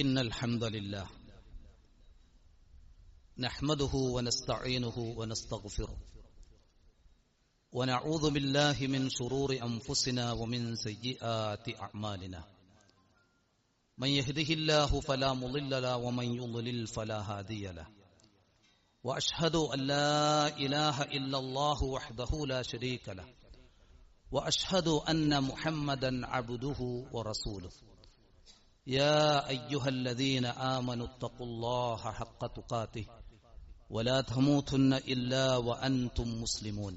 إن الحمد لله نحمده ونستعينه ونستغفره ونعوذ بالله من شرور أنفسنا ومن سيئات أعمالنا من يهده الله فلا مضل له ومن يضلل فلا هادي له وأشهد أن لا إله إلا الله وحده لا شريك له وأشهد أن محمدا عبده ورسوله يا أيها الذين آمنوا اتقوا الله حق تقاته ولا تموتن إلا وأنتم مسلمون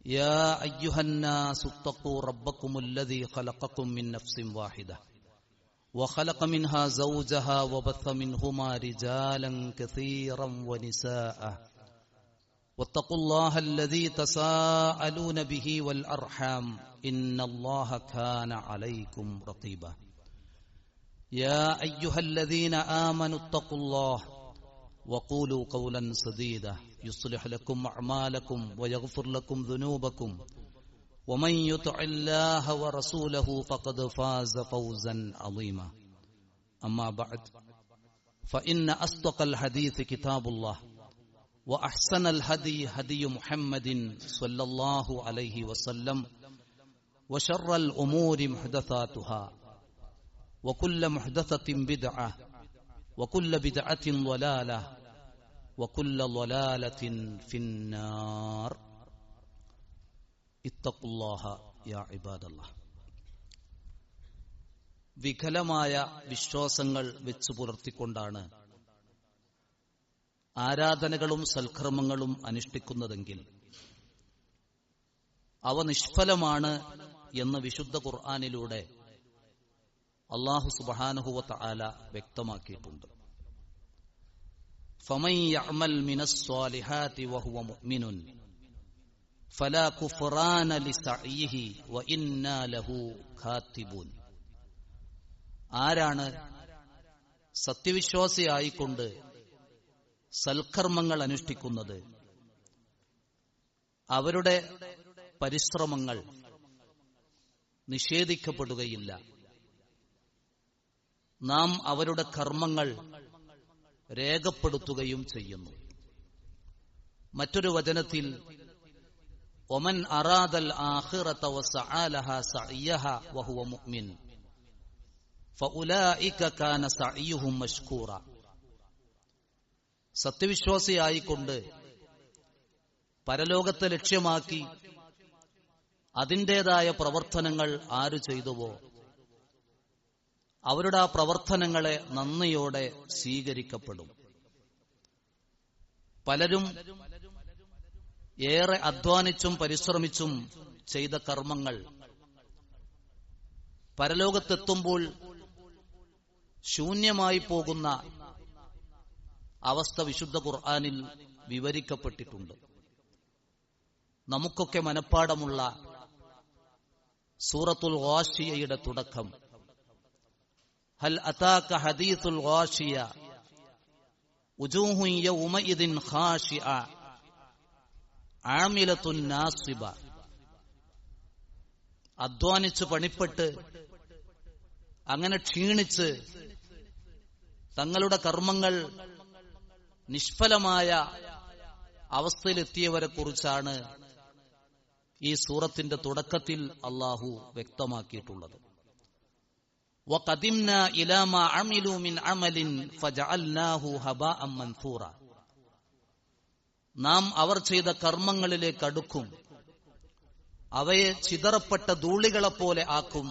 يا أيها الناس اتقوا ربكم الذي خلقكم من نفس واحدة وخلق منها زوجها وبث منهما رجالا كثيرا ونساء واتقوا الله الذي تساءلون به والأرحام إن الله كان عليكم رقيبا يا أيها الذين آمنوا اتقوا الله وقولوا قولا سديدا يصلح لكم أعمالكم ويغفر لكم ذنوبكم ومن يطع الله ورسوله فقد فاز فوزا عظيما أما بعد فإن أصدق الحديث كتاب الله وأحسن الهدي هدي محمد صلى الله عليه وسلم وشر الأمور محدثاتها وكل محدثة بدعة وكل بدعة ضلالة وكل ضلالة في النار اتقوا الله يا عباد الله. വികലമായ വിശ്വാസങ്ങൾ വെച്ചു പുലർത്തിക്കൊണ്ടാണ് ആരാധനകളും സൽക്കർമ്മങ്ങളും അനുഷ്ഠിക്കുന്നതെങ്കിൽ അവ നിഷ്ഫലമാണ് എന്ന് വിശുദ്ധ ഖുർആനിലൂടെ അല്ലാഹു സുബ്ഹാനഹു വ തആല വ്യക്തമാക്കിയിട്ടുണ്ട്. ഫമൻ യഅമൽ മിനസ് സ്വാലിഹാതി വഹുവ മുഅ്മിനുൻ ഫലാ കുഫ്റാന ലിസഅയിഹി വ ഇന്നാ ലഹു കാതിബൂൻ. ആരാണ് സത്യവിശ്വാസിയായിക്കൊണ്ട് സൽക്കർമ്മങ്ങൾ അനുഷ്ഠിക്കുന്നത്, അവരുടെ പരിശ്രമങ്ങൾ നിഷേധിക്കപ്പെടുകയില്ല. നാം അവരുടെ കർമ്മങ്ങൾ രേഖപ്പെടുത്തുകയും ചെയ്യുന്നു. മറ്റൊരു വചനത്തിൽ ഒമൻ അറാദൽ ആഖിറത വസഅലഹ സഅയഹ വഹുവ മുഅ്മിൻ ഫഉലൈക കാന സഅയുഹും മഷ്കൂറ. സത്യവിശ്വാസിയായിക്കൊണ്ട് പരലോകത്തെ ലക്ഷ്യമാക്കി അതിൻ്റെതായ പ്രവർത്തനങ്ങൾ ആര് ചെയ്തുവോ അവരുടെ ആ പ്രവർത്തനങ്ങളെ നന്ദിയോടെ സ്വീകരിക്കപ്പെടും. പലരും ഏറെ അധ്വാനിച്ചും പരിശ്രമിച്ചും ചെയ്ത കർമ്മങ്ങൾ പരലോകത്തെത്തുമ്പോൾ ശൂന്യമായി പോകുന്ന അവസ്ഥ വിശുദ്ധ ഖുർആനിൽ വിവരിക്കപ്പെട്ടിട്ടുണ്ട്. നമുക്കൊക്കെ മനഃപ്പാടമുള്ള സൂറത്തുൽ ഗാശിയയുടെ തുടക്കം ഹൽ അതാക ഹദീസുൽ ഗാശിയ ഉജൂഹു യൗമഇദിൻ ഖാശിഅ ആമിലത്തുൻ നാസിബ. അധ്വാനിച്ച് പണിപ്പെട്ട് അങ്ങനെ ക്ഷീണിച്ച് തങ്ങളുടെ കർമ്മങ്ങൾ നിഷ്ഫലമായ അവസ്ഥയിലെത്തിയവരെ കുറിച്ചാണ് ഈ സൂറത്തിന്റെ തുടക്കത്തിൽ അല്ലാഹു വ്യക്തമാക്കിയിട്ടുള്ളത്. വഖദിംനാ ഇലാ മാ അമിലു മിൻ അമലിൻ ഫജഅൽനാഹു ഹബാഅൻ മൻഥൂറ. നാം അവർ ചെയ്ത കർമ്മങ്ങളിലേക്ക് അടുക്കും, അവയെ ചിതറപ്പെട്ട ധൂളികളെപ്പോലെ ആക്കും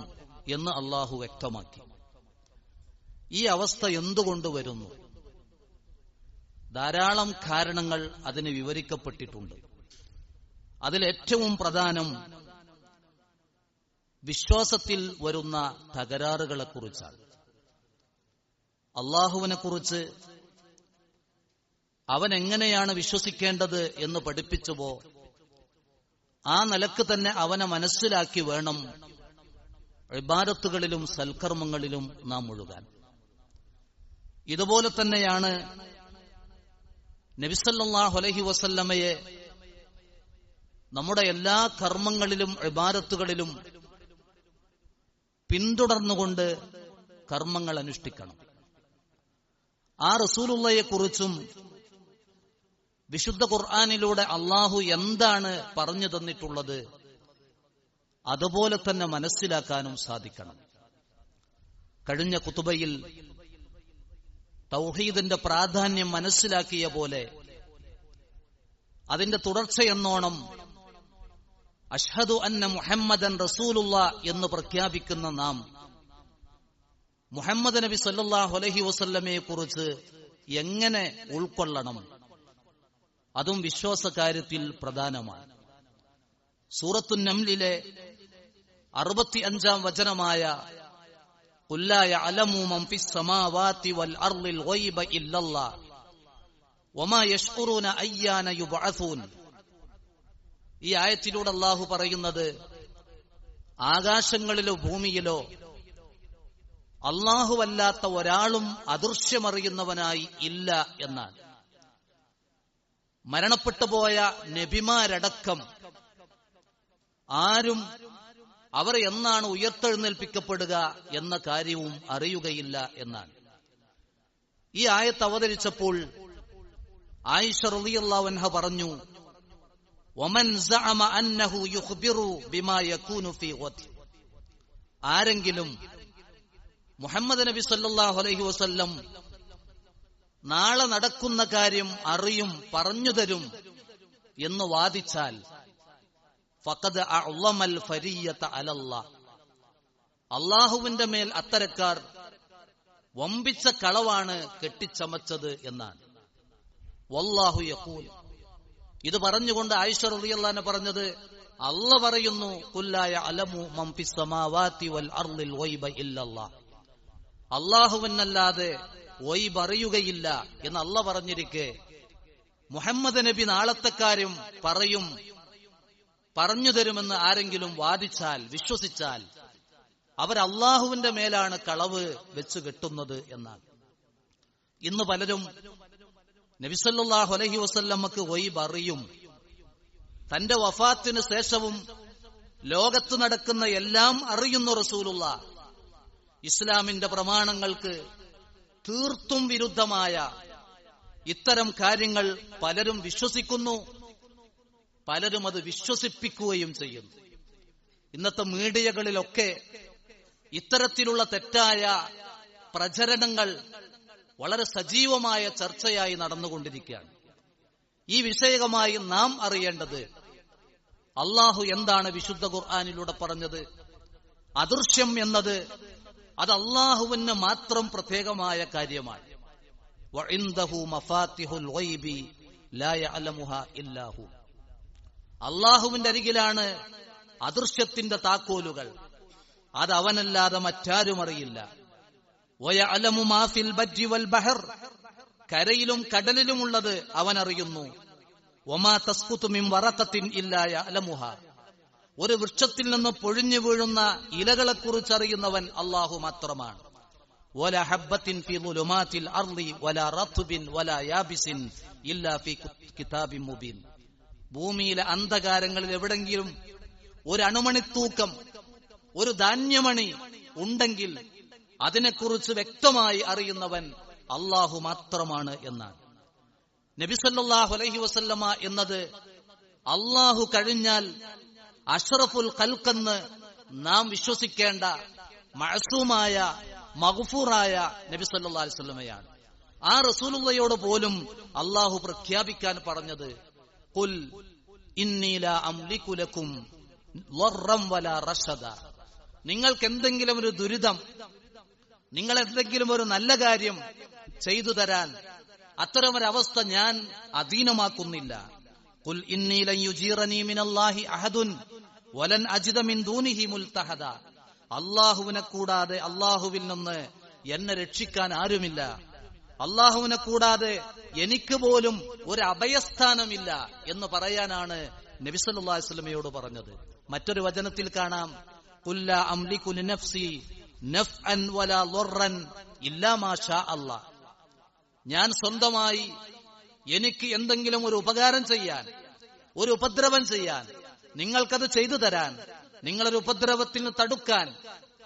എന്ന് അല്ലാഹു വ്യക്തമാക്കി. ഈ അവസ്ഥ എന്തുകൊണ്ട് വരുന്നു? ധാരാളം കാരണങ്ങൾ അതിന് വിവരിക്കപ്പെട്ടിട്ടുണ്ട്. അതിലേറ്റവും പ്രധാനം വിശ്വാസത്തിൽ വരുന്ന തകരാറുകളെക്കുറിച്ചാണ്. അള്ളാഹുവിനെക്കുറിച്ച് അവൻ എങ്ങനെയാണ് വിശ്വസിക്കേണ്ടത് എന്ന് പഠിപ്പിച്ചുവോ ആ നിലക്ക് തന്നെ അവനെ മനസ്സിലാക്കി വേണം ഇബാദത്തുകളിലും സൽക്കർമ്മങ്ങളിലും നാം മുഴുകാൻ. ഇതുപോലെ തന്നെയാണ് നബി സല്ലല്ലാഹു അലൈഹി വസല്ലമയെ നമ്മുടെ എല്ലാ കർമ്മങ്ങളിലും ഇബാദത്തുകളിലും പിന്തുടർന്നുകൊണ്ട് കർമ്മങ്ങൾ അനുഷ്ഠിക്കണം. ആ റസൂലുള്ളയെക്കുറിച്ചും വിശുദ്ധ ഖുർആനിലൂടെ അള്ളാഹു എന്താണ് പറഞ്ഞു തന്നിട്ടുള്ളത് അതുപോലെ തന്നെ മനസ്സിലാക്കാനും സാധിക്കണം. കഴിഞ്ഞ ഖുതുബയിൽ തൗഹീദിന്റെ പ്രാധാന്യം മനസ്സിലാക്കിയ പോലെ അതിന്റെ തുടർച്ചയെന്നോണം അഷ്ഹദു അന്ന മുഹമ്മദൻ റസൂലുള്ളാഹ് എന്ന് പ്രഖ്യാപിക്കുന്ന നാം മുഹമ്മദ് നബി സല്ലല്ലാഹു അലൈഹി വസല്ലമയെ കുറിച്ച് എങ്ങനെ ഉൾക്കൊള്ളണം, അതും വിശ്വാസകാര്യത്തിൽ പ്രധാനമാണ്. സൂറത്തു നംലിലെ 65-ാം വചനമായ ഖുൽ ലാ യഅലമു മൻ ഫിസ് സമാവാതി വൽ അർളിൽ ഗൈബ ഇല്ലല്ലാഹ് വമാ യശ്ഉറൂന അയ്യാന യുബ്അസൂൻ. ഈ ആയത്തിലൂടെ അല്ലാഹു പറയുന്നത് ആകാശങ്ങളിലോ ഭൂമിയിലോ അല്ലാഹുവല്ലാത്ത ഒരാളും അദൃശ്യമറിയുന്നവനായി ഇല്ല എന്നാണ്. മരണപ്പെട്ടുപോയ നബിമാരടക്കം ആരും അവർ എന്നാണ് ഉയർത്തെഴുന്നേൽപ്പിക്കപ്പെടുക എന്ന കാര്യവും അറിയുകയില്ല എന്നാണ്. ഈ ആയത്ത് അവതരിച്ചപ്പോൾ ആയിഷ റളിയല്ലാഹു അൻഹ പറഞ്ഞു, വമൻ സഅമ അന്നഹു യുഖ്ബിറു ബിമാ യകൂനു ഫീ ഗദ്. ആരെങ്കിലും മുഹമ്മദ് നബി സല്ലല്ലാഹു അലൈഹി വസല്ലം നാളെ നടക്കുന്ന കാര്യം അറിയും, പറഞ്ഞു തരും എന്ന് വാദിച്ചാൽ ഫഖദ് അഅ്ളമൽ ഫരിയ്യത അലല്ലാഹ്, അല്ലാഹുവിന്റെ മേൽ അത്തരക്കാർ വമ്പിച്ച കളവാണ് കെട്ടിച്ചമച്ചത് എന്നാണ്. വല്ലാഹു യഖൂൽ. ഇത് പറഞ്ഞുകൊണ്ട് ആയിഷ റളിയല്ലാഹു അൻഹ പറഞ്ഞത്, അല്ലാഹു പറയുന്നു ഖുൽ ലാ യഅലമു മൻ ഫിസ് സമാവാതി വൽ അർളിൽ ഗൈബ ഇല്ലല്ലാഹ്, അല്ലാഹുവന്നല്ലാതെ ഗൈബ് അറിയുകയില്ല എന്ന് അല്ലാഹു പറഞ്ഞിരിക്കെ മുഹമ്മദ് നബി നാളത്തെ കാര്യം പറയും, പറഞ്ഞു തരുമെന്ന് ആരെങ്കിലും വാദിച്ചാൽ, വിശ്വസിച്ചാൽ അവർ അല്ലാഹുവിന്റെ മേലാണ് കളവ് വെച്ചു കെട്ടുന്നത് എന്നാണ്. ഇന്ന് പലരും നബി സല്ലല്ലാഹു അലൈഹി വസല്ലമക്ക് ഗൈബ് അറിയും, തന്റെ വഫാത്തിന് ശേഷവും ലോകത്ത് നടക്കുന്ന എല്ലാം അറിയുന്നു റസൂലുള്ളാഹ്. ഇസ്ലാമിന്റെ പ്രമാണങ്ങൾക്ക് തീർത്തും വിരുദ്ധമായ ഇത്തരം കാര്യങ്ങൾ പലരും വിശ്വസിക്കുന്നു, പലരും അത് വിശ്വസിപ്പിക്കുകയും ചെയ്യുന്നു. ഇന്നത്തെ മീഡിയകളിലൊക്കെ ഇത്തരത്തിലുള്ള തെറ്റായ പ്രചരണങ്ങൾ വളരെ സജീവമായ ചർച്ചയായി നടന്നുകൊണ്ടിരിക്കുകയാണ്. ഈ വിഷയകമായി നാം അറിയേണ്ടത് അല്ലാഹു എന്താണ് വിശുദ്ധ ഖുർആനിലൂടെ പറഞ്ഞത്. അദൃശ്യം എന്നത് അത് അല്ലാഹുവിന് മാത്രം പ്രത്യേകമായ കാര്യമാണ്. വഇൻദഹു മഫാത്തിഹുൽ ഗൈബി ലാ യഅലമുഹാ ഇല്ലാ ഹു. അല്ലാഹുവിന്റെ അരികിലാണ് അദൃശ്യത്തിന്റെ താക്കോലുകൾ, അത് അവനല്ലാതെ മറ്റാരും അറിയില്ല. വയഅലമു മാ ഫിൽ ബജ്ജി വൽ ബഹർ. കരയിലും കടലിലുമുള്ളത് അവൻ അറിയുന്നു. വമാ തസ്ഖുതു മിൻ വറഖത്തിൻ ഇല്ലാ യഅലമുഹാ. ഒരു വൃക്ഷത്തിൽ നിന്ന് പൊഴിഞ്ഞു വീഴുന്ന ഇലകളെക്കുറിച്ച് അറിയുന്നവൻ അല്ലാഹു മാത്രമാണ്. വലാ ഹബ്ബത്തിൻ ഫീ ദുലുമാത്തിൽ അർളി വലാ റത്ബിൻ വലാ യാബിസിൻ ഇല്ലാ ഫീ കിതാബിൻ മുബീൻ. ഭൂമിയിലെ അന്ധകാരങ്ങളിൽ എവിടെങ്കിലും ഒരു അണുമണിത്തൂക്കം, ഒരു ധാന്യമണി ഉണ്ടെങ്കിൽ അതിനെക്കുറിച്ച് വ്യക്തമായി അറിയുന്നവൻ അല്ലാഹു മാത്രമാണ് എന്നാണ്. നബി സല്ലല്ലാഹു അലൈഹി വസല്ലമ എന്നത് അല്ലാഹു കഴിഞ്ഞാൽ അഷ്റഫുൽ ഖൽഖെന്ന് നാം വിശ്വസിക്കേണ്ട മഅസൂമായ മഗ്ഫൂറായ നബി സല്ലല്ലാഹു അലൈഹി വസല്ലമയാണ്. ആ റസൂലുള്ളയോട് പോലും അല്ലാഹു പ്രഖ്യാപിക്കാൻ പറഞ്ഞത് ഖുൽ ഇന്നി ലാ അംലികു ലക്കും ളർറൻ വലാ റഷദ. നിങ്ങൾക്ക് എന്തെങ്കിലും ഒരു ദുരിതം, നിങ്ങൾ എന്തെങ്കിലും ഒരു നല്ല കാര്യം ചെയ്തു തരാൻ അത്തരമൊരവസ്ഥ ഞാൻ അധീനമാക്കുന്നില്ല. ഖുൽ ഇന്നി ലൻ യുജീറനി മിനല്ലാഹി അഹദുൻ വലൻ അജിദ മിൻ ദൂനിഹി മുൽതഹദ. അല്ലാഹുവിനെ കൂടാതെ അല്ലാഹുവിൽ നിന്ന് എന്നെ രക്ഷിക്കാൻ ആരുമില്ല. അല്ലാഹുവിനെ കൂടാതെ എനിക്ക് പോലും ഒരു അഭയസ്ഥാനമില്ല എന്ന് പറയാനാണ് നബി സല്ലല്ലാഹു അലൈഹി വസല്ലമയോട് പറഞ്ഞത്. മറ്റൊരു വചനത്തിൽ കാണാം ഖുൽ ലാ അംലികു ലിനഫ്സി നഫ്അൻ വലാ ളർറൻ ഇല്ലാ മാ ഷാ അല്ലാഹ്. ഞാൻ സ്വന്തമായി എനിക്ക് എന്തെങ്കിലും ഒരു ഉപകാരം ചെയ്യാൻ, ഒരു ഉപദ്രവം ചെയ്യാൻ, നിങ്ങൾക്കത് ചെയ്തു തരാൻ, നിങ്ങളൊരു ഉപദ്രവത്തിന് തടുക്കാൻ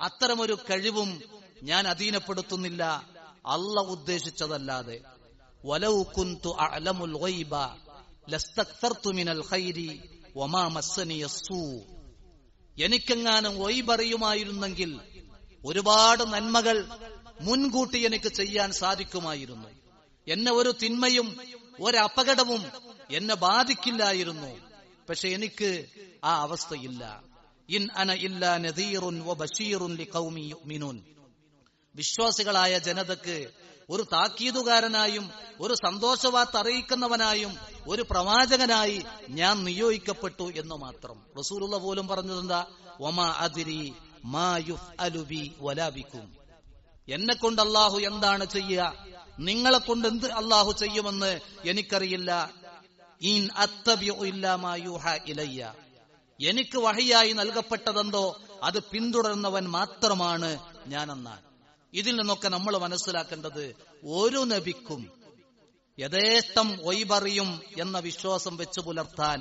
അത്തരമൊരു കഴിവും ഞാൻ അധീനപ്പെടുത്തുന്നില്ല അള്ള ഉദ്ദേശിച്ചതല്ലാതെ. വലൗ കുന്തു അഅലമുൽ ഗൈബ ലസ്തക്തർതു മിനൽ ഖൈരി വമാ മസ്സനിയസ്സൂ. എനിക്കെങ്ങാനും ഗൈബറിയുമായിരുന്നെങ്കിൽ ഒരുപാട് നന്മകൾ മുൻകൂട്ടി എനിക്ക് ചെയ്യാൻ സാധിക്കുമായിരുന്നു. എന്നെ ഒരു തിന്മയും ഒരപകടവും എന്നെ ബാധിക്കില്ലായിരുന്നു. പക്ഷെ എനിക്ക് ആ അവസ്ഥയില്ല. ഇൻ അന ഇല്ലാ നദീറുൻ വബശീറുൻ ലിഖൗമി യുഅ്മിനൂൻ. വിശ്വാസികളായ ജനതക്ക് ഒരു താക്കീതുകാരനായും ഒരു സന്തോഷവാർത്ത അറിയിക്കുന്നവനായും ഒരു പ്രവാചകനായി ഞാൻ നിയോഗിക്കപ്പെട്ടു എന്ന് മാത്രം. റസൂലുള്ള പോലും പറഞ്ഞതെന്താ? വമാ അദ്രി മാ യുഫ്അലു ബി വലാ ബികും. എന്നെ കൊണ്ട് അല്ലാഹു എന്താണ് ചെയ്യുക, നിങ്ങളെ കൊണ്ട് എന്ത് അല്ലാഹു ചെയ്യുമെന്ന് എനിക്കറിയില്ല. ഇൻ അത്തബിഉ ഇല്ലാ മാ യൂഹാ ഇലയ്യ. എനിക്ക് വഹയ്യായി നൽകപ്പെട്ടതെന്തോ അത് പിന്തുടരുന്നവൻ മാത്രമാണ് ഞാനെന്നാണ്. ഇതിൽ നിന്നൊക്കെ നമ്മൾ മനസ്സിലാക്കേണ്ടത്, ഒരു നബിക്കും യഥേഷ്ടം ഒയ്ബറിയും എന്ന വിശ്വാസം വെച്ചു പുലർത്താൻ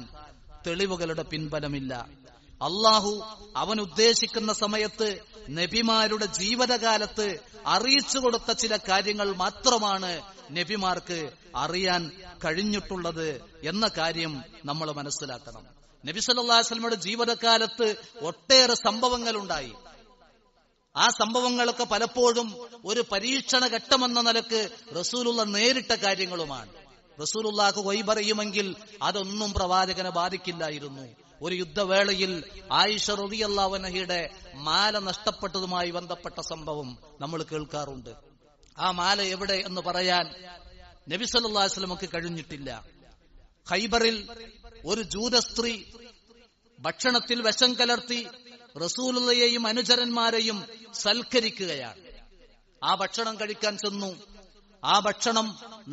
തെളിവുകളുടെ പിൻബലമില്ല. അള്ളാഹു അവൻ ഉദ്ദേശിക്കുന്ന സമയത്ത് നബിമാരുടെ ജീവിതകാലത്ത് അറിയിച്ചു കൊടുത്ത ചില കാര്യങ്ങൾ മാത്രമാണ് നബിമാർക്ക് അറിയാൻ കഴിഞ്ഞിട്ടുള്ളത് എന്ന കാര്യം നമ്മൾ മനസ്സിലാക്കണം. നബി സല്ലല്ലാഹു അലൈഹി വസല്ലമയുടെ ജീവിതകാലത്ത് ഒട്ടേറെ സംഭവങ്ങൾ ഉണ്ടായി. ആ സംഭവങ്ങളൊക്കെ പലപ്പോഴും ഒരു പരീക്ഷണ ഘട്ടമെന്ന നിലക്ക് റസൂലുള്ള നേരിട്ട കാര്യങ്ങളുമാണ്. റസൂലുള്ളാഹു ഗൈബറിയുമെങ്കിൽ അതൊന്നും പ്രവാചകനെ ബാധിക്കില്ലായിരുന്നു. ഒരു യുദ്ധവേളയിൽ ആയിഷ റളിയല്ലാഹു അൻഹയുടെ മാല നഷ്ടപ്പെട്ടതുമായി ബന്ധപ്പെട്ട സംഭവം നമ്മൾ കേൾക്കാറുണ്ട്. ആ മാല എവിടെ എന്ന് പറയാൻ നബി സല്ലല്ലാഹു അലൈഹി വസല്ലമക്ക് കഴിഞ്ഞിട്ടില്ല. ഖൈബറിൽ ഒരു ജൂത സ്ത്രീ ഭക്ഷണത്തിൽ വിഷം കലർത്തി റസൂലുള്ളയെയും അനുചരന്മാരെയും സൽക്കരിക്കുകയാണ്. ആ ഭക്ഷണം കഴിക്കാൻ ചെന്നു. ആ ഭക്ഷണം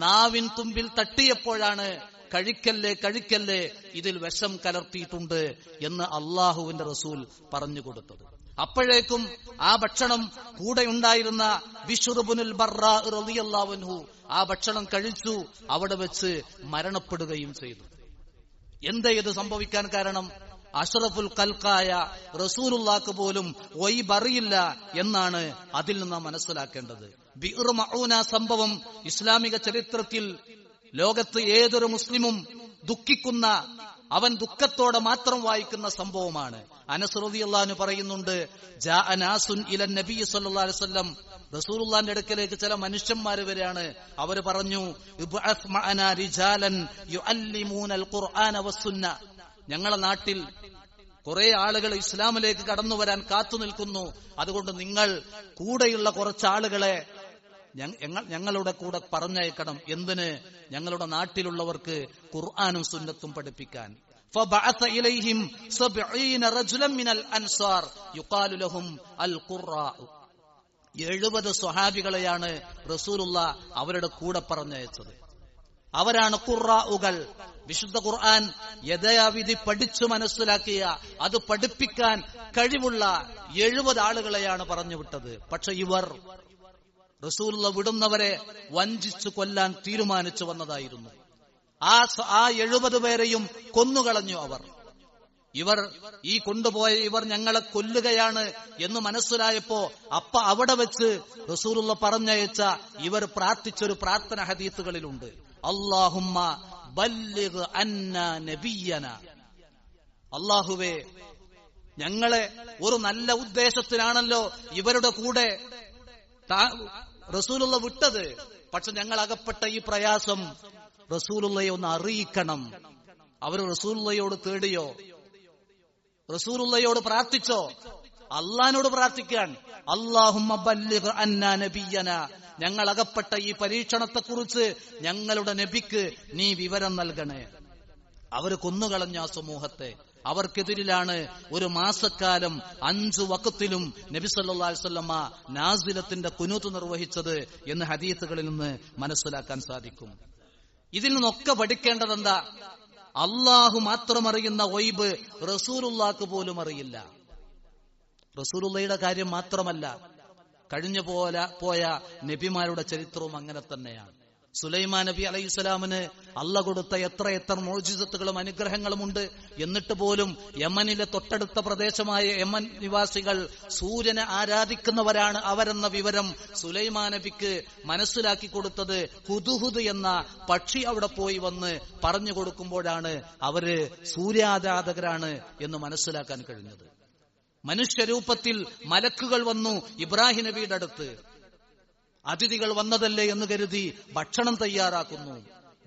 നാവിൻ തുമ്പിൽ തട്ടിയപ്പോഴാണ് കഴിക്കല്ലേ കഴിക്കല്ലേ, ഇതിൽ വിഷം കലർത്തിയിട്ടുണ്ട് എന്ന് അള്ളാഹുവിന്റെ റസൂൽ പറഞ്ഞു കൊടുത്തത്. അപ്പോഴേക്കും ആ ഭക്ഷണം കൂടെ ഉണ്ടായിരുന്ന ബിശ്ർ ഇബ്നുൽ ബർറാ റളിയല്ലാഹു അൻഹു ആ ഭക്ഷണം കഴിച്ചു. അവിടെ വെച്ച് മരണപ്പെടുകയും ചെയ്തു. എന്താ ഇത് സംഭവിക്കാൻ കാരണം? അഷ്റഫുൽ ഖൽഖായ റസൂലുള്ളാഹിക്ക് പോലും ഒയ്ബറിയില്ല എന്നാണ് അതിൽ നിന്ന് മനസ്സിലാക്കേണ്ടത്. ബിർ മഊന സംഭവം ഇസ്ലാമിക ചരിത്രത്തിൽ ലോകത്ത് ഏതൊരു മുസ്ലിമും ദുഃഖിക്കുന്ന, അവൻ ദുഃഖത്തോടെ മാത്രം വായിക്കുന്ന സംഭവമാണ്. അനസ് റളിയല്ലാഹു അൻഹു പറയുന്നുണ്ട്, ജാഅ നാസുൻ ഇലൻ നബി സല്ലല്ലാഹു അലൈഹി വസല്ലം. റസൂലുള്ളാഹിന്റെ അടുക്കലേക്ക് ചില മനുഷ്യന്മാർ വരെയാണ്. അവർ പറഞ്ഞു, ഇബ്അസ് മഅനാ റിജാലൻ യുഅല്ലിമൂനൽ ഖുർആന വസ്സുന്ന. ഞങ്ങളുടെ നാട്ടിൽ കുറെ ആളുകൾ ഇസ്ലാമിലേക്ക് കടന്നു വരാൻ കാത്തു നിൽക്കുന്നു. അതുകൊണ്ട് നിങ്ങൾ കൂടെയുള്ള കുറച്ചാളുകളെ ഞങ്ങളുടെ കൂടെ പറഞ്ഞയക്കണം. എന്തിന്? ഞങ്ങളുടെ നാട്ടിലുള്ളവർക്ക് ഖുർആനും സുന്നത്തും പഠിപ്പിക്കാൻ. فبعث إليهم 70 رجلا من الأنصار يقال لهم القراء. 70 സ്വഹാബികളെയാണ് റസൂലുള്ളാഹ് അവരുടെ കൂടെ പറഞ്ഞയച്ചത്. അവരാണ് ഖുർആഉകൾ. വിശുദ്ധ ഖുർആൻ യഥാവിധി പഠിച്ചു മനസ്സിലാക്കിയ, അത് പഠിപ്പിക്കാൻ കഴിവുള്ള 70 ആളുകളെയാണ് പറഞ്ഞു വിട്ടത്. പക്ഷെ ഇവർ റസൂലുള്ളാഹ് വിടുന്നവരെ വഞ്ചിച്ചു കൊല്ലാൻ തീരുമാനിച്ചു വന്നതായിരുന്നു. ആ 70 പേരെയും കൊന്നുകളഞ്ഞു അവർ. ഈ കൊണ്ടുപോയ ഇവർ ഞങ്ങളെ കൊല്ലുകയാണ് എന്ന് മനസ്സിലായപ്പോ അവിടെ വെച്ച് റസൂലുള്ളാഹ് പറഞ്ഞയച്ച ഇവർ പ്രാർത്ഥിച്ചൊരു പ്രാർത്ഥന ഹദീസുകളിലുണ്ട്. അല്ലാഹുമ്മ ബല്ലിഗ് അന്നാ നബിയന. അല്ലാഹുവേ, ഞങ്ങളെ ഒരു നല്ല ഉദ്ദേശത്തിനാണല്ലോ ഇവരുടെ കൂടെ റസൂലുള്ളാഹ് വിട്ടത്. പക്ഷെ ഞങ്ങൾ അകപ്പെട്ട ഈ പ്രയാസം റസൂലുള്ളാഹിയെ ഒന്ന് അറിയിക്കണം. അവർ റസൂലുള്ളാഹിയോട് തേടിയോ? റസൂലുള്ളാഹിയോട് പ്രാർത്ഥിച്ചോ? അള്ളാഹിനോട് പ്രാർത്ഥിക്കാൻ, അല്ലാഹുമ്മ ബല്ലിഗ് അന്നാ നബിയന, ഞങ്ങൾ അകപ്പെട്ട ഈ പരീക്ഷണത്തെക്കുറിച്ച് ഞങ്ങളുടെ നബിക്ക് നീ വിവരം നൽകണേ. അവർ കൊന്നുകളഞ്ഞ ആ സമൂഹത്തെ. അവർക്കെതിരിലാണ് ഒരു മാസക്കാലം 5 വഖത്തിലും നബി സല്ലല്ലാഹു അലൈഹി വസല്ലമ നാസിലത്തിന്റെ ഖുനൂത്ത് നിർവഹിച്ചത് എന്ന് ഹദീസുകളിൽ നിന്ന് മനസ്സിലാക്കാൻ സാധിക്കും. ഇതിൽ നിന്നൊക്കെ പഠിക്കേണ്ടത് എന്താ? അള്ളാഹു മാത്രം അറിയുന്ന ഗൈബ് റസൂലുള്ളാഹിക്ക് പോലും അറിയില്ല. റസൂലുള്ളാഹിയുടെ കാര്യം മാത്രമല്ല, കഴിഞ്ഞു പോയ നബിമാരുടെ ചരിത്രവും അങ്ങനെ തന്നെയാണ്. സുലൈമാൻ നബി അലൈഹിസ്സലാമിന് അള്ളാഹു കൊടുത്ത എത്ര മോജിസത്തുകളും അനുഗ്രഹങ്ങളുമുണ്ട്. എന്നിട്ട് പോലും യമനിലെ തൊട്ടടുത്ത പ്രദേശമായ യമൻ നിവാസികൾ സൂര്യനെ ആരാധിക്കുന്നവരാണ് അവരെന്ന വിവരം സുലൈമാൻ നബിക്ക് മനസ്സിലാക്കി കൊടുത്തത് ഹുദുഹുദ് എന്ന പക്ഷി അവിടെ പോയി വന്ന് പറഞ്ഞു കൊടുക്കുമ്പോഴാണ് അവര് സൂര്യാരാധകരാണ് എന്ന് മനസ്സിലാക്കാൻ കഴിഞ്ഞത്. മനുഷ്യരൂപത്തിൽ മലക്കുകൾ വന്നു ഇബ്രാഹിം നബിയുടെ അടുത്ത്. അതിഥികൾ വന്നതല്ലേ എന്ന് കരുതി ഭക്ഷണം തയ്യാറാക്കുന്നു.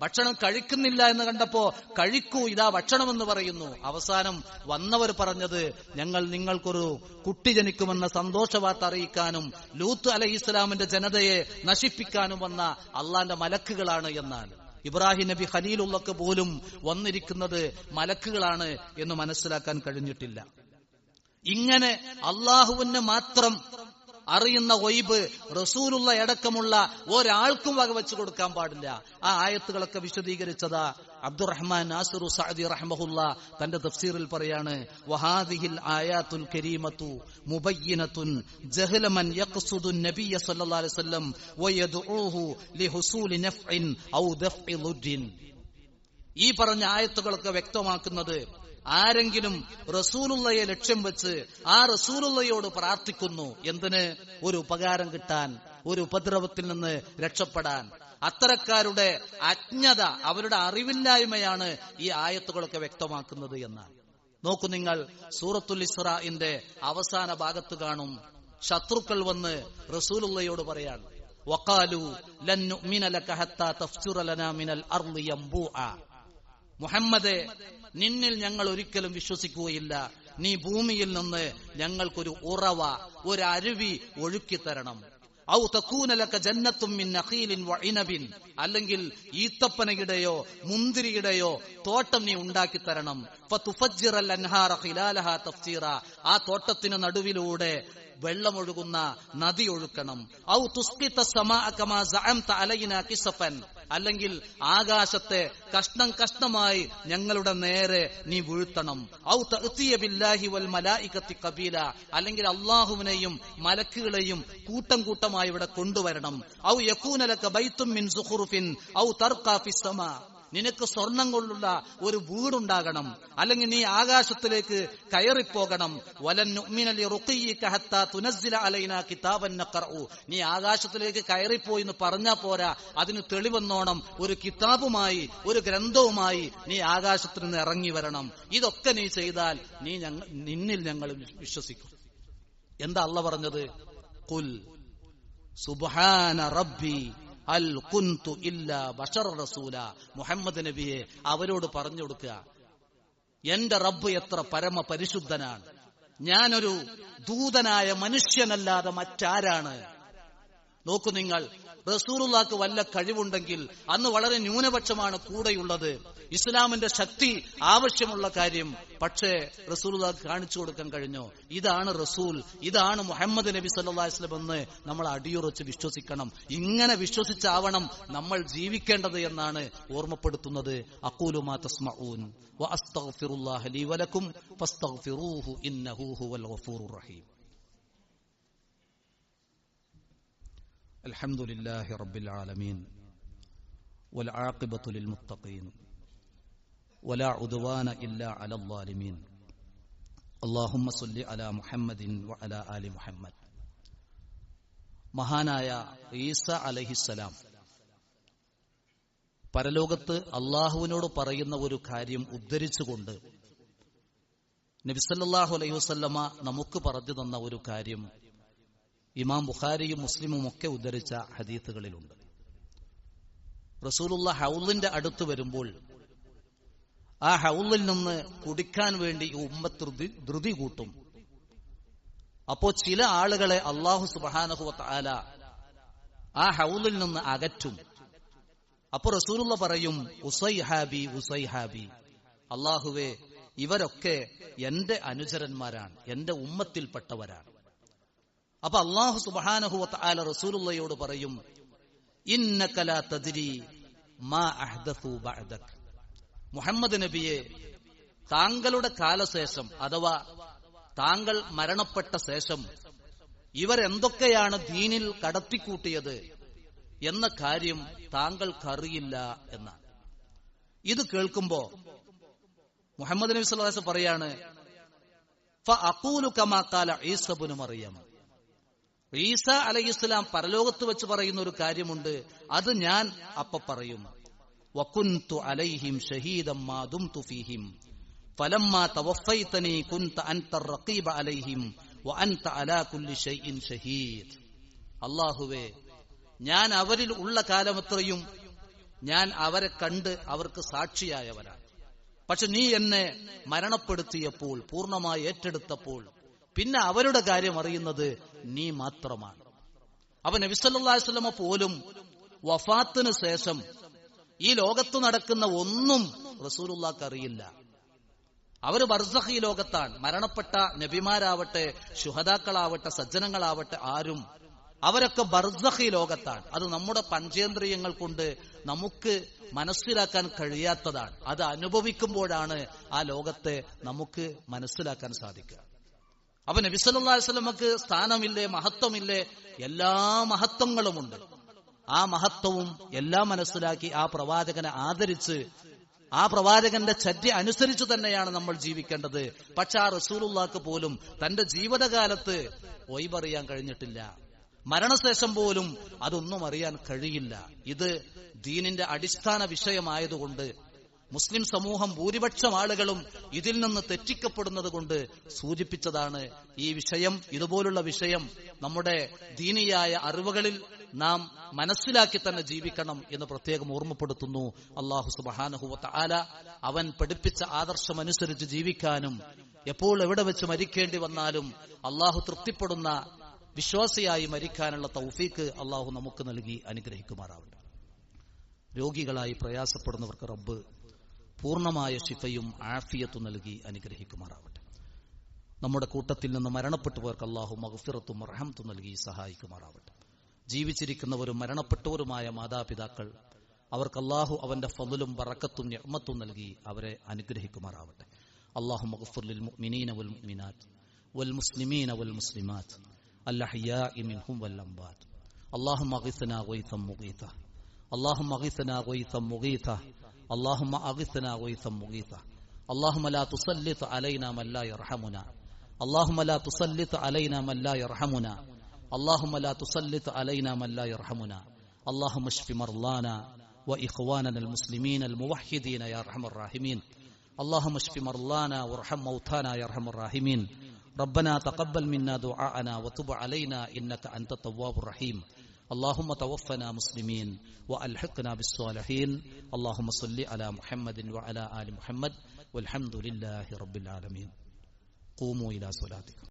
ഭക്ഷണം കഴിക്കുന്നില്ല എന്ന് കണ്ടപ്പോ കഴിക്കൂ, ഇതാ ഭക്ഷണമെന്ന് പറയുന്നു. അവസാനം വന്നവർ പറഞ്ഞത്, ഞങ്ങൾ നിങ്ങൾക്കൊരു കുട്ടി ജനിക്കുമെന്ന സന്തോഷവാർത്ത അറിയിക്കാനും ലൂത്ത് അലൈഹിസ്സലാമിന്റെ ജനതയെ നശിപ്പിക്കാനും വന്ന അള്ളാന്റെ മലക്കുകളാണ് എന്നാൽ ഇബ്രാഹിം നബി ഖലീലുള്ളക്ക് പോലും വന്നിരിക്കുന്നത് മലക്കുകളാണ് എന്ന് മനസ്സിലാക്കാൻ കഴിഞ്ഞിട്ടില്ല. ഇങ്ങനെ അള്ളാഹുവിന് മാത്രം അറിയുന്ന ഗൈബ് റസൂലുള്ള അടക്കമുള്ള ഒരാൾക്കും വകവെച്ചു കൊടുക്കാൻ പാടില്ല. ആ ആയത്തുകളൊക്കെ വിശദീകരിച്ചതാ അബ്ദുറഹ്മാൻ നാസിറു സഅദി റഹ്മഹുല്ലാ തന്റെ തഫ്സീറിൽ പറയാണ്, വഹാദിഹിൽ ആയാത്തുൽ കരീമത്തു മുബയ്യിനത്തുൻ ജഹല മൻ യഖ്സുദു നബിയ സല്ലല്ലാഹു അലൈഹി വസല്ലം വയദ്ഉഹു ലിഹുസൂലി നഫ്ഇൻ ഔ ദഫ്ഇ ളുദ്ദിൻ. ഈ പറഞ്ഞ ആയത്തുകളൊക്കെ വ്യക്തമാക്കുന്നത് ആരെങ്കിലും റസൂലുള്ളയെ ലക്ഷ്യം വെച്ച് ആ റസൂലുള്ളയോട് പ്രാർത്ഥിക്കുന്നു, എന്തിന്? ഒരു ഉപകാരം കിട്ടാൻ, ഒരു ഉപദ്രവത്തിൽ നിന്ന് രക്ഷപ്പെടാൻ. അത്തരക്കാരുടെ അജ്ഞത, അവരുടെ അറിവില്ലായ്മയാണ് ഈ ആയത്തുകളൊക്കെ വ്യക്തമാക്കുന്നത് എന്നാണ്. നോക്കൂ നിങ്ങൾ, സൂറത്തുൽ ഇസ്രാഇന്റെ അവസാന ഭാഗത്ത് കാണും, ശത്രുക്കൾ വന്ന് റസൂലുള്ളയോട് പറയാൻ, വഖാലു ലൻ നുഅ്മിന ലക ഹത്താ തഫ്ജുറ ലനാ മിനൽ അർളി യംബൂഅ. മുഹമ്മദേ, നിന്നിൽ ഞങ്ങൾ ഒരിക്കലും വിശ്വസിക്കുകയില്ല, നീ ഭൂമിയിൽ നിന്ന് ഞങ്ങൾക്കൊരു ഉറവ, ഒരു അരുവി ഒഴുക്കിത്തരണം. ഔ തകൂന ലക ജന്നത്തും മിൻ നഖീലിൻ വഇനബിൻ, അല്ലെങ്കിൽ ഈത്തപ്പനയുടെയോ മുന്തിരിയുടെയോ തോട്ടം നീ ഉണ്ടാക്കി തരണം. ഫതുഫജ്ജിറൽ അൻഹാറ ഖിലാലഹാ തഫ്ജീറ, ആ തോട്ടത്തിന് നടുവിലൂടെ വെള്ളമൊഴുകുന്ന നദി ഒഴുക്കണം. ഔ തുസ്ഖിത സമാഅ കമാ സഅംത അലൈനാ കിസഫൻ, അല്ലെങ്കിൽ ആകാശത്തെ കഷ്ണം കഷ്ണമായി ഞങ്ങളുടെ നേരെ നീ വീഴ്ത്തണം. ഔ തഅതിയ ബില്ലാഹി വൽ മലായികത്തി ഖബീല, അല്ലെങ്കിൽ അല്ലാഹുവിനെയും മലക്കുകളെയും കൂട്ടം കൂട്ടമായി ഇവിടെ കൊണ്ടുവരണം. ഔ യകൂന ലക ബൈത്തും മിൻ സുഖുറുഫിൻ ഔ തർഖാ ഫിസ് സമാ, നിനക്ക് സ്വർണം കൊണ്ടുള്ള ഒരു വീടുണ്ടാകണം, അല്ലെങ്കിൽ നീ ആകാശത്തിലേക്ക് കയറിപ്പോകണം. വലൻ നുഅ്മിന ലിറുഖിയിക ഹത്താ തുനസ്സില അലൈനാ കിതാബൻ നഖറഉ, നീ ആകാശത്തിലേക്ക് കയറിപ്പോയി എന്ന് പറഞ്ഞാ പോരാ, അതിന് തെളിവെന്നോണം ഒരു കിതാബുമായി, ഒരു ഗ്രന്ഥവുമായി നീ ആകാശത്തിൽ നിന്ന് ഇറങ്ങി വരണം. ഇതൊക്കെ നീ ചെയ്താൽ നിന്നിൽ ഞങ്ങൾ വിശ്വസിക്കും. എന്താ അല്ലാഹ് പറഞ്ഞത്? ഖുൽ സുബ്ഹാന റബ്ബി അൽ കുന്തു ഇല്ലാ ബശറ റസൂല. മുഹമ്മദ് നബിയെ അവരോട് പറഞ്ഞു കൊടുക്കുക, എന്റെ റബ്ബ് എത്ര പരമ പരിശുദ്ധനാണ്, ഞാനൊരു ദൂതനായ മനുഷ്യനല്ലാതെ മറ്റാരാണ്. നോക്കൂ നിങ്ങൾ, റസൂലുള്ളാഹിക്ക് വല്ല കഴിവുണ്ടെങ്കിൽ അന്ന് വളരെ ന്യൂനപക്ഷമാണ് കൂടെയുള്ളത്, ഇസ്ലാമിന്റെ ശക്തി ആവശ്യമുള്ള കാര്യം. പക്ഷേ റസൂലുള്ളാഹിക്ക് കാണിച്ചു കൊടുക്കാൻ കഴിഞ്ഞോ? ഇതാണ് റസൂൽ, ഇതാണ് മുഹമ്മദ് നബി സല്ലല്ലാഹു അലൈഹി വസല്ലം എന്ന് നമ്മൾ അടിയുറച്ച് വിശ്വസിക്കണം. ഇങ്ങനെ വിശ്വസിച്ചാവണം നമ്മൾ ജീവിക്കേണ്ടത് എന്നാണ് ഓർമ്മപ്പെടുത്തുന്നത്. അഖൂലു മാ തസ്മഊൻ വഅസ്തഗ്ഫിറുല്ലാഹ ലീ വലക്കും ഫസ്തഗ്ഫിറൂഹു ഇന്നഹു ഹുവൽ ഗഫൂറുർ റഹീം. അൽഹംദുലില്ലാഹി റബ്ബിൽ ആലമീൻ വൽആഖിബത്തു ലിൽമുത്തഖീൻ വലാ ഉദ്വാന ഇല്ലാ അലൽ ളാലിമീൻ. അല്ലാഹുമ്മ സ്വല്ലി അലാ മുഹമ്മദിൻ വഅലാ ആലി മുഹമ്മദ്. മഹാനായ ഈസ അലൈഹിസ്സലാം പരലോകത്ത് അല്ലാഹുവിനോട് പറയുന്ന ഒരു കാര്യം ഉദ്ധരിച്ചുകൊണ്ട് നബി സല്ലല്ലാഹു അലൈഹി വസല്ലമ നമുക്ക് പറഞ്ഞു തന്ന ഒരു കാര്യം ഇമാം ബുഖാരിയും മുസ്ലിമും ഒക്കെ ഉദ്ധരിച്ച ഹദീസുകളിലുണ്ട്. റസൂലുള്ളാഹി ഹൗളിന്റെ അടുത്ത് വരുമ്പോൾ ആ ഹൗളിൽ നിന്ന് കുടിക്കാൻ വേണ്ടി ഉമ്മത്ത് ധൃതി കൂട്ടും. അപ്പോ ചില ആളുകളെ അല്ലാഹു സുബ്ഹാനഹു വ തആല ആ ഹൗളിൽ നിന്ന് അകറ്റും. അപ്പോ റസൂലുള്ളാഹി പറയും, ഉസൈഹാബി ഉസൈഹാബി, അല്ലാഹുവേ ഇവരൊക്കെ എന്റെ അനുചരന്മാരാണ്, എന്റെ ഉമ്മത്തിൽപ്പെട്ടവരാണ്. അപ്പൊ അല്ലാഹു സുബ്ഹാനഹു വ തആല റസൂലുള്ളാഹിയോട് പറയും, ഇന്നക ലാ തദ്രി മാ അഹ്ദസു ബഅദക. മുഹമ്മദ് നബിയെ, താങ്കളുടെ കാലശേഷം അഥവാ താങ്കൾ മരണപ്പെട്ട ശേഷം ഇവരെന്തൊക്കെയാണ് ദീനിൽ കടത്തിക്കൂട്ടിയത് എന്ന കാര്യം താങ്കൾക്കറിയില്ല എന്നാണ്. ഇത് കേൾക്കുമ്പോ മുഹമ്മദ് നബി സല്ലല്ലാഹു അലൈഹി വസല്ലം പറയാണ്, ഫഅഖൂലു കമാ ഖാല ഈസ ഇബ്നു മറിയം. ഈസ അലൈഹിസ്സലാം പരലോകത്ത് വെച്ച് പറയുന്ന ഒരു കാര്യമുണ്ട്, അത് ഞാൻ അപ്പ പറയും. വകുൻതു അലൈഹിം ഷഹീദൻ മാ ദുംതു ഫീഹിം ഫലമ്മാ തവഫൈതനി കുൻത അൻത റഖീബ അലൈഹിം വഅൻത അലാ കുല്ലി ഷൈഇൻ ഷഹീദ്. അല്ലാഹുവേ, ഞാൻ അവരിൽ ഉള്ള കാലമത്രയും ഞാൻ അവരെ കണ്ട് അവർക്ക് സാക്ഷിയായവരാണ്. പക്ഷെ നീ എന്നെ മരണപ്പെടുത്തിയപ്പോൾ, പൂർണ്ണമായി ഏറ്റെടുത്തപ്പോൾ, പിന്നെ അവരുടെ കാര്യം അറിയുന്നത് നീ മാത്രമാണ്. അപ്പൊ നബി സല്ലല്ലാഹു അലൈഹി വസല്ലം പോലും വഫാത്തിന് ശേഷം ഈ ലോകത്ത് നടക്കുന്ന ഒന്നും റസൂലുള്ളാഹിക്ക് അറിയില്ല. അവര് ബർസഖി ലോകത്താണ്. മരണപ്പെട്ട നബിമാരാവട്ടെ, ശുഹദാക്കളാവട്ടെ, സജ്ജനങ്ങളാവട്ടെ, ആരും അവരൊക്കെ ബർസഖി ലോകത്താണ്. അത് നമ്മുടെ പഞ്ചേന്ദ്രിയങ്ങൾ കൊണ്ട് നമുക്ക് മനസ്സിലാക്കാൻ കഴിയാത്തതാണ്. അത് അനുഭവിക്കുമ്പോഴാണ് ആ ലോകത്തെ നമുക്ക് മനസ്സിലാക്കാൻ സാധിക്കുക. അപ്പൊ നബി സല്ലല്ലാഹു അലൈഹി വസല്ലമക്ക് സ്ഥാനമില്ലേ, മഹത്വമില്ലേ? എല്ലാ മഹത്വങ്ങളുമുണ്ട്. ആ മഹത്വവും എല്ലാം മനസ്സിലാക്കി ആ പ്രവാചകനെ ആദരിച്ച് ആ പ്രവാചകന്റെ ചര്യ അനുസരിച്ച് തന്നെയാണ് നമ്മൾ ജീവിക്കേണ്ടത്. പക്ഷെ ആ റസൂലുള്ളാഹിക്ക് പോലും തന്റെ ജീവിതകാലത്ത് ഒയ്ബറിയാൻ കഴിഞ്ഞിട്ടില്ല. മരണശേഷം പോലും അതൊന്നും അറിയാൻ കഴിയില്ല. ഇത് ദീനിന്റെ അടിസ്ഥാന വിഷയമായതുകൊണ്ട് മുസ്ലിം സമൂഹം ഭൂരിപക്ഷം ആളുകളും ഇതിൽ നിന്ന് തെറ്റിക്കപ്പെടുന്നത് കൊണ്ട് സൂചിപ്പിച്ചതാണ് ഈ വിഷയം. ഇതുപോലുള്ള വിഷയം നമ്മുടെ ദീനിയായ അറിവുകളിൽ നാം മനസ്സിലാക്കി തന്നെ ജീവിക്കണം എന്ന് പ്രത്യേകം ഓർമ്മപ്പെടുത്തുന്നു. അല്ലാഹു സുബ്ഹാനഹു വ തആല അവൻ പഠിപ്പിച്ച ആദർശമനുസരിച്ച് ജീവിക്കാനും എപ്പോൾ എവിടെ വെച്ച് മരിക്കേണ്ടി വന്നാലും അല്ലാഹു തൃപ്തിപ്പെടുന്ന വിശ്വാസിയായി മരിക്കാനുള്ള തൗഫീക്ക് അല്ലാഹു നമുക്ക് നൽകി അനുഗ്രഹിക്കുമാറാവട്ടെ. രോഗികളായി പ്രയാസപ്പെടുന്നവർക്ക് റബ്ബ് പൂർണ്ണമായ ശിഫയും ആഫിയത്തും നൽകി അനുഗ്രഹിക്കുമാറാവട്ടെ. നമ്മുടെ കൂട്ടത്തിൽ നിന്ന് മരണപ്പെട്ടുപോർക്ക് അല്ലാഹു മഗ്ഫിറത്തും റഹ്മത്തും നൽകി സഹായിക്കുമാറാവട്ടെ. ജീവിച്ചിരിക്കുന്നവരും മരണപ്പെട്ടവരുമായ മാതാപിതാക്കൾ, അവർക്ക് അല്ലാഹു അവന്റെ ഫضലും ബറക്കത്തും നിഅമത്തും നൽകി അവരെ അനുഗ്രഹിക്കുമാറാവട്ടെ. അല്ലാഹു മഗ്ഫിർ ലിൽ മുഅ്മിനീന വൽ മുഅ്മിനാത്ത് വൽ മുസ്ലിമീന വൽ മുസ്ലിമാത്ത് അൽഅഹ്യാഇ മിൻഹും വൽ അംവാത്ത്. اللهم اغثنا غيثا مغيثا اللهم اغثنا غيثا مغيثا اللهم اغثنا غيثا مغيثا اللهم لا تسلط علينا من لا يرحمنا اللهم لا تسلط علينا من لا يرحمنا اللهم لا تسلط علينا من لا يرحمنا اللهم اشف مرضانا واخواننا المسلمين الموحدين يا ارحم الراحمين اللهم اشف مرضانا وارحم موتانا يا ارحم الراحمين ربنا تقبل منا دعاءنا وتب علينا انك انت التواب الرحيم اللهم توفنا مسلمين وألحقنا بالصالحين اللهم صل على محمد وعلى آل محمد والحمد لله رب العالمين. قوموا إلى صلاتكم.